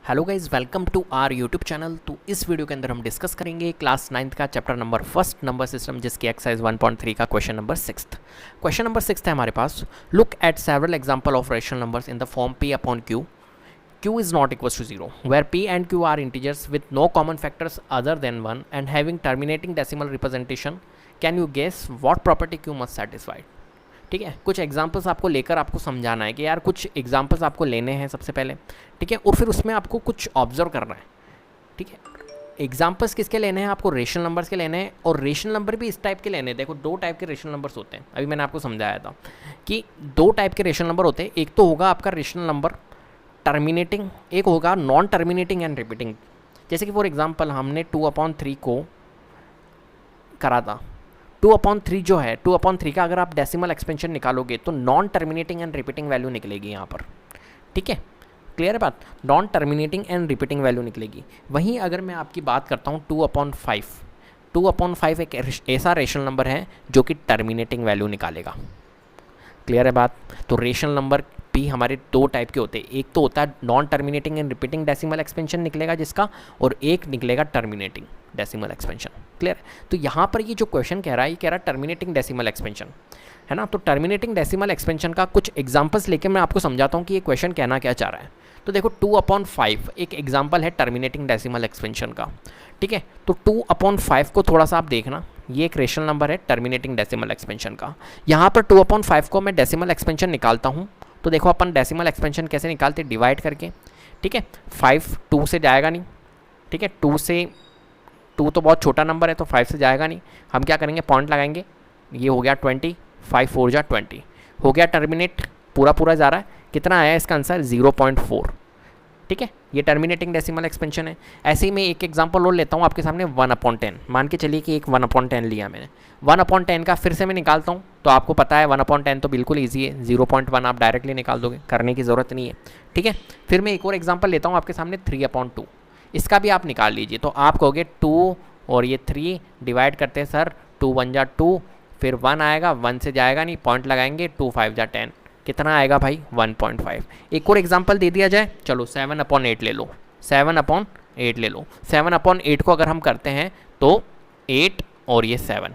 Hello guys, welcome to our YouTube channel. तो इस video के अंदर हम डिस्कस करेंगे क्लास 9th का chapter number first number system, जिसकी एक्सरसाइज 1.3 का क्वेश्चन नंबर 6। क्वेश्चन नंबर 6 है हमारे पास। Look at several example of rational numbers in the form p upon q। q is not equals to 0 where p and q are integers with no common factors other than 1 and having terminating decimal representation. Can you guess what property q must satisfy? ठीक है, कुछ examples आपको लेकर आपको समझाना है कि यार कुछ एग्जांपल्स आपको लेने हैं सबसे पहले, ठीक है, और फिर उसमें आपको कुछ ऑब्जर्व करना है। ठीक है, एग्जांपल्स किसके लेने हैं? आपको रेशनल नंबर्स के लेने हैं, और रेशनल नंबर भी इस टाइप के लेने हैं। देखो, दो टाइप के रेशनल नंबर्स होते हैं। अभी मैंने आपको समझाया था कि दो टाइप के रेशनल नंबर होते हैं। एक तो होगा आपका रेशनल नंबर टर्मिनेटिंग, एक होगा नॉन टर्मिनेटिंग एंड रिपीटिंग। जैसे कि फॉर एग्जाम्पल हमने 2/3 को करा था। 2/3 जो है, 2/3 का अगर आप डेसिमल एक्सपेंशन निकालोगे तो non terminating and repeating value निकलेगी यहाँ पर। ठीक है, क्लियर है बात? Non terminating and repeating value निकलेगी। वहीं अगर मैं आपकी बात करता हूँ 2/5, 2/5 एक ऐसा रेशनल नंबर है जो कि टर्मिनेटिंग वैल्यू निकालेगा। क्लियर है बात? तो रेशनल नंबर भी हमारे दो टाइप के होते हैं। एक तो होता है non terminating and repeating decimal expansion निकलेगा जिसका, और एक निकलेगा टर्मिनेटिंग डेसिमल एक्सपेंशन। क्लियर? तो यहाँ पर ये जो क्वेश्चन कह रहा है, ये कह रहा है टर्मिनेटिंग डेसिमल एक्सपेंशन, है ना। तो टर्मिनेटिंग डेसिमल एक्सपेंशन का कुछ एग्जांपल्स लेके मैं आपको समझाता हूँ कि ये क्वेश्चन कहना क्या चाह रहा है। तो देखो, 2/5 एक एग्जाम्पल है टर्मिनेटिंग डेसिमल एक्सपेंशन का। ठीक है, तो 2/5 को थोड़ा सा आप देखना, ये एक रेशनल नंबर है टर्मिनेटिंग डेसिमल एक्सपेंशन का। यहाँ पर 2/5 को मैं डेसिमल एक्सपेंशन निकालता हूँ। तो देखो, अपन डेसिमल एक्सपेंशन कैसे निकालते? डिवाइड करके। ठीक है, 5 2 से जाएगा नहीं। ठीक है, 2 तो बहुत छोटा नंबर है तो 5 से जाएगा नहीं। हम क्या करेंगे? पॉइंट लगाएंगे। ये हो गया 20, 5 4 जा 20 हो गया। टर्मिनेट पूरा जा रहा है। कितना आया इसका आंसर? 0.4। ठीक है, ये टर्मिनेटिंग डेसिमल एक्सपेंशन है। ऐसे ही मैं एक एग्जांपल और लेता हूँ आपके सामने। 1/10 मान के चलिए कि एक 1/10 लिया मैंने। 1/10 का फिर से मैं निकालता हूँ। तो आपको पता है 1/10 तो बिल्कुल ईजी है, 0.1 आप डायरेक्टली निकाल दोगे, करने की ज़रूरत नहीं है। ठीक है, फिर मैं एक और एग्जाम्पल लेता हूँ आपके सामने 3/2। इसका भी आप निकाल लीजिए। तो आप कहोगे 2 और ये 3 डिवाइड करते हैं सर, 2 1 जा 2, फिर 1 आएगा, 1 से जाएगा नहीं, पॉइंट लगाएंगे, 2 5 जा 10, कितना आएगा भाई? 1.5। एक और एग्जांपल दे दिया जाए, चलो 7/8 ले लो, 7/8 ले लो। 7/8 को अगर हम करते हैं तो 8 और ये 7।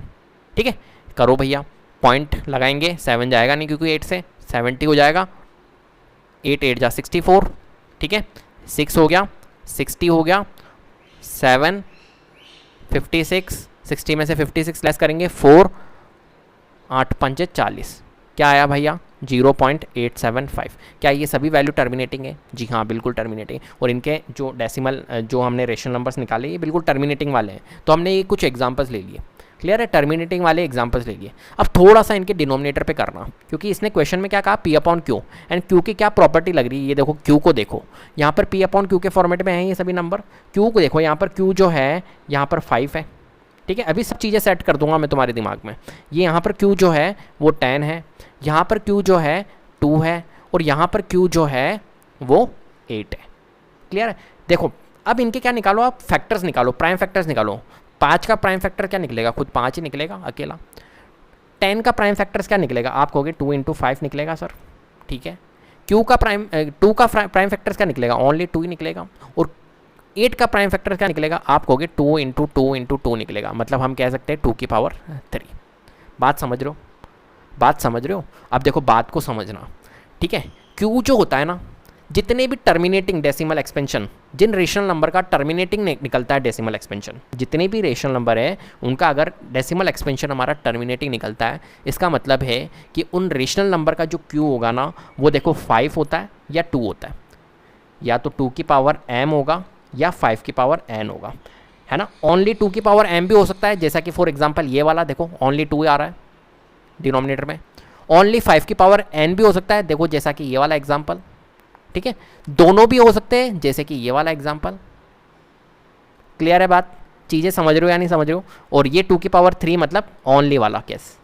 ठीक है, करो भैया, पॉइंट लगाएंगे, 7 जाएगा नहीं क्योंकि 8 से 70 हो जाएगा, 8 8 जा 64। ठीक है, 6 हो गया, 60 हो गया, 7 56, 60 में से 56 लेस करेंगे 4, 8 5 40, क्या आया भैया? 0.875। क्या ये सभी वैल्यू टर्मिनेटिंग है? जी हाँ, बिल्कुल टर्मिनेटिंग। और इनके जो डेसिमल जो हमने रेशनल नंबर्स निकाले ये बिल्कुल टर्मिनेटिंग वाले हैं। तो हमने ये कुछ एग्जांपल्स ले लिए। क्लियर है? टर्मिनेटिंग वाले एग्जांपल्स ले लिए। अब थोड़ा सा इनके डिनोमिनेटर पे करना, क्योंकि इसने क्वेश्चन में क्या कहा? p/q। एंड q की क्या प्रॉपर्टी लग रही है? ये देखो, q को देखो, यहाँ पर p/q के फॉर्मेट में है ये सभी नंबर। q को देखो, यहाँ पर q जो है यहाँ पर 5 है। ठीक है, अभी सब चीज़ें सेट कर दूंगा मैं तुम्हारे दिमाग में। ये यहाँ पर q जो है वो 10 है, यहाँ पर q जो है 2 है, और यहाँ पर q जो है वो 8 है। क्लियर है? देखो, अब इनके क्या निकालो? आप फैक्टर्स निकालो, प्राइम फैक्टर्स निकालो। 5 का प्राइम फैक्टर क्या निकलेगा? खुद 5 ही निकलेगा अकेला। 10 का प्राइम फैक्टर्स क्या निकलेगा? आप कहोगे 2 × 5 निकलेगा सर। ठीक है, 2 का प्राइम फैक्टर्स क्या निकलेगा? ओनली 2 ही निकलेगा। और 8 का प्राइम फैक्टर क्या निकलेगा? आप कहोगे 2 × 2 × 2 निकलेगा। मतलब हम कह सकते हैं 2⁻3। बात समझ रहे हो? बात समझ रहे हो? अब देखो, बात को समझना। ठीक है, Q जो होता है ना, जितने भी टर्मिनेटिंग डेसिमल एक्सपेंशन, जिन रेशनल नंबर का टर्मिनेटिंग निकलता है डेसिमल एक्सपेंशन, जितने भी रेशनल नंबर है उनका अगर डेसिमल एक्सपेंशन हमारा टर्मिनेटिंग निकलता है, इसका मतलब है कि उन रेशनल नंबर का जो Q होगा ना, वो देखो 5 होता है या 2 होता है, या तो 2⁻m होगा या 5⁻n होगा, है ना। ओनली 2⁻m भी हो सकता है, जैसा कि फॉर एग्जांपल ये वाला देखो, ओनली 2 आ रहा है डिनोमिनेटर में। ओनली 5⁻n भी हो सकता है, देखो जैसा कि ये वाला एग्जांपल। ठीक है, दोनों भी हो सकते हैं, जैसे कि ये वाला एग्जांपल। क्लियर है बात? चीज़ें समझ रहे हो या नहीं समझ रहे हो? और ये 2⁻3 मतलब ओनली वाला केस।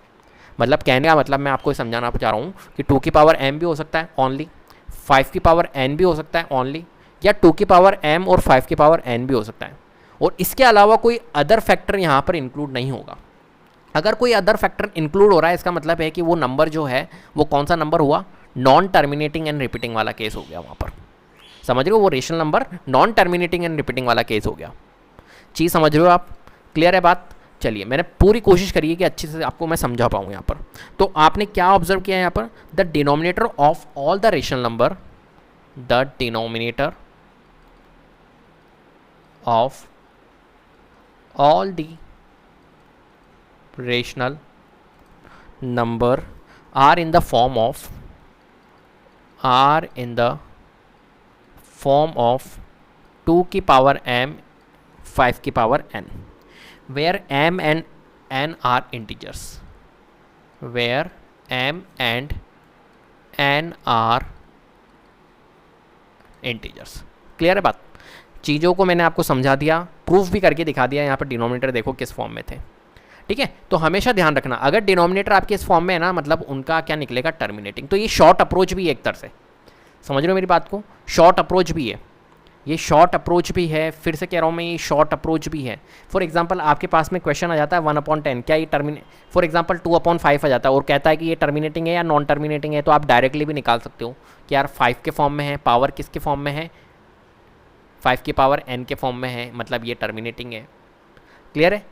मतलब कहने का मतलब मैं आपको समझाना चाह रहा हूँ कि 2⁻m भी हो सकता है ओनली, 5⁻n भी हो सकता है ओनली, या 2⁻m और 5⁻n भी हो सकता है। और इसके अलावा कोई अदर फैक्टर यहाँ पर इंक्लूड नहीं होगा। अगर कोई अदर फैक्टर इंक्लूड हो रहा है, इसका मतलब है कि वो नंबर जो है वो कौन सा नंबर हुआ? नॉन टर्मिनेटिंग एंड रिपीटिंग वाला केस हो गया वहाँ पर। समझ रहे हो, वो rational number non terminating and repeating वाला केस हो गया। चीज़ समझ रहे हो आप, क्लियर है बात। चलिए मैंने पूरी कोशिश करी है कि अच्छे से आपको मैं समझा पाऊँ यहाँ पर। तो आपने क्या ऑब्जर्व किया यहाँ पर, the denominator of all the rational number, the denominator of all the rational number are in the form of 2 की पावर m 5 की power n, where m and n are integers, where m and n are integers। Clear है बात। चीज़ों को मैंने आपको समझा दिया, प्रूफ भी करके दिखा दिया। यहाँ पर डिनोमिनेटर देखो किस फॉर्म में थे, ठीक है। तो हमेशा ध्यान रखना, अगर डिनोमिनेटर आपके इस फॉर्म में है ना, मतलब उनका क्या निकलेगा, टर्मिनेटिंग। तो ये शॉर्ट अप्रोच भी है एक तरह से, समझ रहे हो मेरी बात को, शॉर्ट अप्रोच भी है, ये शॉर्ट अप्रोच भी है। फिर से कह रहा हूँ मैं, ये शॉर्ट अप्रोच भी है। फॉर एग्जांपल आपके पास में क्वेश्चन आ जाता है 1/10, क्या ये फॉर एग्जांपल 2/5 आ जाता है और कहता है कि ये टर्मिनेटिंग है या नॉन टर्मिनेटिंग है, तो आप डायरेक्टली भी निकाल सकते हो कि यार 5 के फॉर्म में है, पावर किसके फॉर्म में है, 5 की पावर n के फॉर्म में है, मतलब ये टर्मिनेटिंग है। क्लियर है,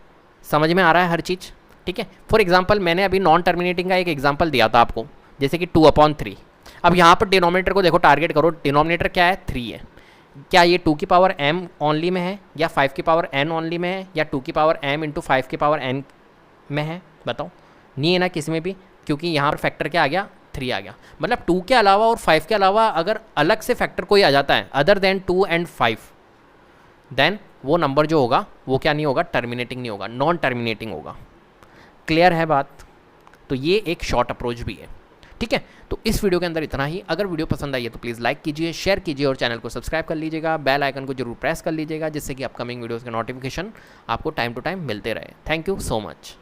समझ में आ रहा है हर चीज़, ठीक है। फॉर एग्जांपल मैंने अभी नॉन टर्मिनेटिंग का एक एग्जांपल दिया था आपको, जैसे कि 2/3। अब यहाँ पर डिनोमिनेटर को देखो, टारगेट करो, डिनोमिनेटर क्या है, 3 है। क्या ये 2 की पावर m ओनली में है, या 5 की पावर n ओनली में है, या 2 की पावर m इंटू 5 की पावर n में है, बताओ। नहीं है ना किसी में भी, क्योंकि यहाँ पर फैक्टर क्या आ गया, 3 आ गया। मतलब 2 के अलावा और 5 के अलावा अगर अलग से फैक्टर कोई आ जाता है अदर देन 2 एंड 5, देन वो नंबर जो होगा वो क्या नहीं होगा, टर्मिनेटिंग नहीं होगा, नॉन टर्मिनेटिंग होगा। क्लियर है बात। तो ये एक शॉर्ट अप्रोच भी है, ठीक है। तो इस वीडियो के अंदर इतना ही। अगर वीडियो पसंद आई है तो प्लीज़ लाइक कीजिए, शेयर कीजिए और चैनल को सब्सक्राइब कर लीजिएगा। बेल आइकन को जरूर प्रेस कर लीजिएगा, जिससे कि अपकमिंग वीडियोज़ के नोटिफिकेशन आपको टाइम टू टाइम मिलते रहे। Thank you so much.